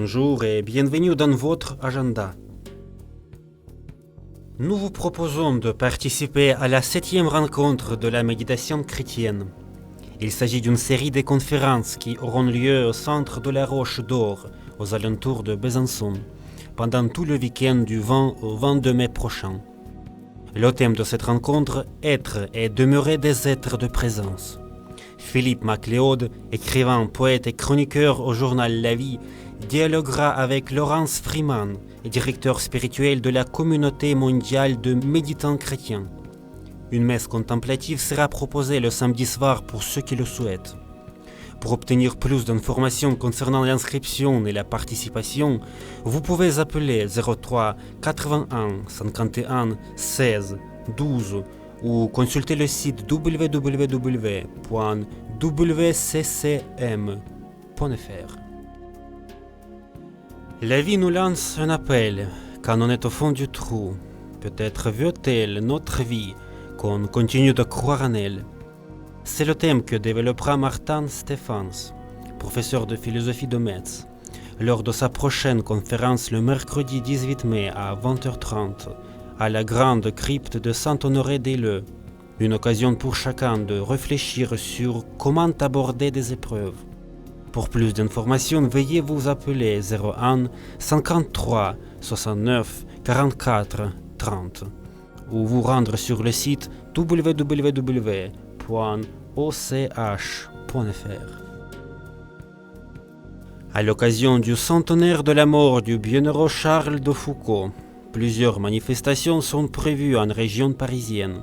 Bonjour et bienvenue dans votre agenda. Nous vous proposons de participer à la 7e rencontre de la méditation chrétienne. Il s'agit d'une série de conférences qui auront lieu au centre de la Roche d'Or, aux alentours de Besançon, pendant tout le week-end du 20 au 22 mai prochain. Le thème de cette rencontre, être et demeurer des êtres de présence. Philippe MacLeod, écrivain, poète et chroniqueur au journal La Vie, dialoguera avec Laurence Freeman, directeur spirituel de la communauté mondiale de méditants chrétiens. Une messe contemplative sera proposée le samedi soir pour ceux qui le souhaitent. Pour obtenir plus d'informations concernant l'inscription et la participation, vous pouvez appeler 03 81 51 16 12 ou consulter le site www.wccm.fr. La vie nous lance un appel quand on est au fond du trou. Peut-être veut-elle notre vie qu'on continue de croire en elle. C'est le thème que développera Martin Stephens, professeur de philosophie de Metz, lors de sa prochaine conférence le mercredi 18 mai à 20h30 à la grande crypte de Saint-Honoré-des-Leux. Une occasion pour chacun de réfléchir sur comment aborder des épreuves. Pour plus d'informations, veuillez vous appeler 01 53 69 44 30 ou vous rendre sur le site www.och.fr. À l'occasion du centenaire de la mort du bienheureux Charles de Foucault, plusieurs manifestations sont prévues en région parisienne.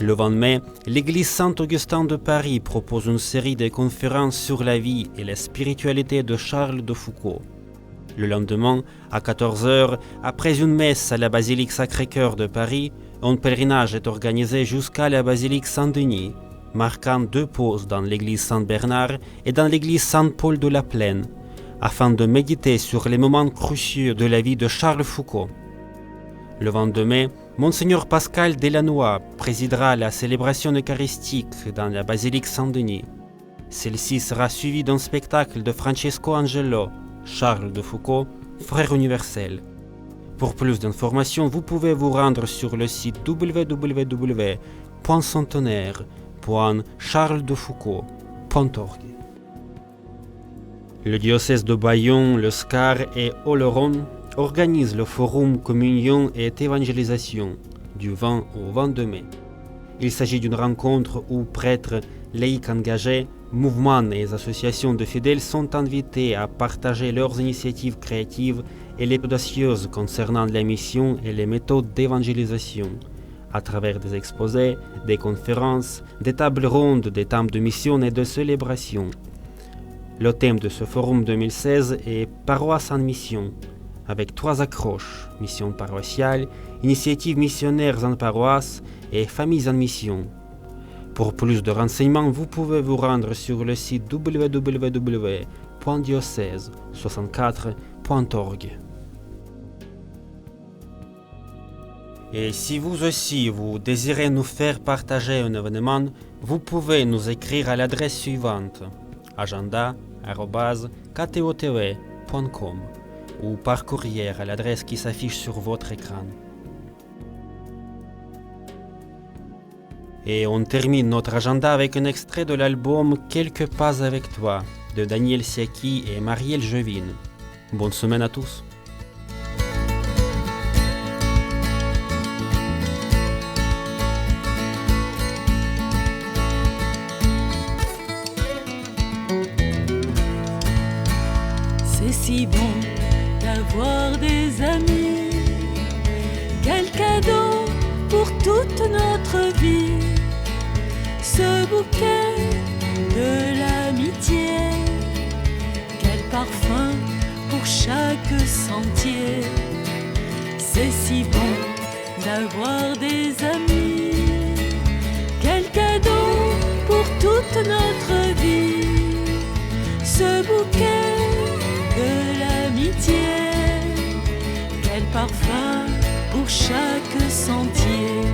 Le 20 mai, l'église Saint-Augustin de Paris propose une série de conférences sur la vie et la spiritualité de Charles de Foucault. Le lendemain, à 14h, après une messe à la basilique Sacré-Cœur de Paris, un pèlerinage est organisé jusqu'à la basilique Saint-Denis, marquant 2 pauses dans l'église Saint-Bernard et dans l'église Saint-Paul de la Plaine, afin de méditer sur les moments cruciaux de la vie de Charles Foucault. Le 22 mai, Monseigneur Pascal Delannoy présidera la célébration eucharistique dans la basilique Saint-Denis. Celle-ci sera suivie d'un spectacle de Francesco Angelo, Charles de Foucault, frère universel. Pour plus d'informations, vous pouvez vous rendre sur le site www.centenaire.charlesdefoucault.org. Le diocèse de Bayonne, le Scar et Oloron organise le forum Communion et Évangélisation du 20 au 22 mai. Il s'agit d'une rencontre où prêtres, laïcs engagés, mouvements et associations de fidèles sont invités à partager leurs initiatives créatives et les audacieuses concernant la mission et les méthodes d'évangélisation, à travers des exposés, des conférences, des tables rondes, des temps de mission et de célébration. Le thème de ce forum 2016 est Paroisse en mission, avec 3 accroches, mission paroissiale, initiatives missionnaires en paroisse et familles en mission. Pour plus de renseignements, vous pouvez vous rendre sur le site www.diocèse64.org. Et si vous aussi vous désirez nous faire partager un événement, vous pouvez nous écrire à l'adresse suivante: agenda@ktotv.com ou par courrier à l'adresse qui s'affiche sur votre écran. Et on termine notre agenda avec un extrait de l'album Quelques pas avec toi de Daniel Siaki et Marielle Jevine. Bonne semaine à tous. C'est si bon d'avoir des amis, quel cadeau pour toute notre vie, ce bouquet de l'amitié, quel parfum pour chaque sentier. C'est si bon d'avoir des amis, quel cadeau pour toute notre vie, ce bouquet de l'amitié, quel parfum pour chaque sentier.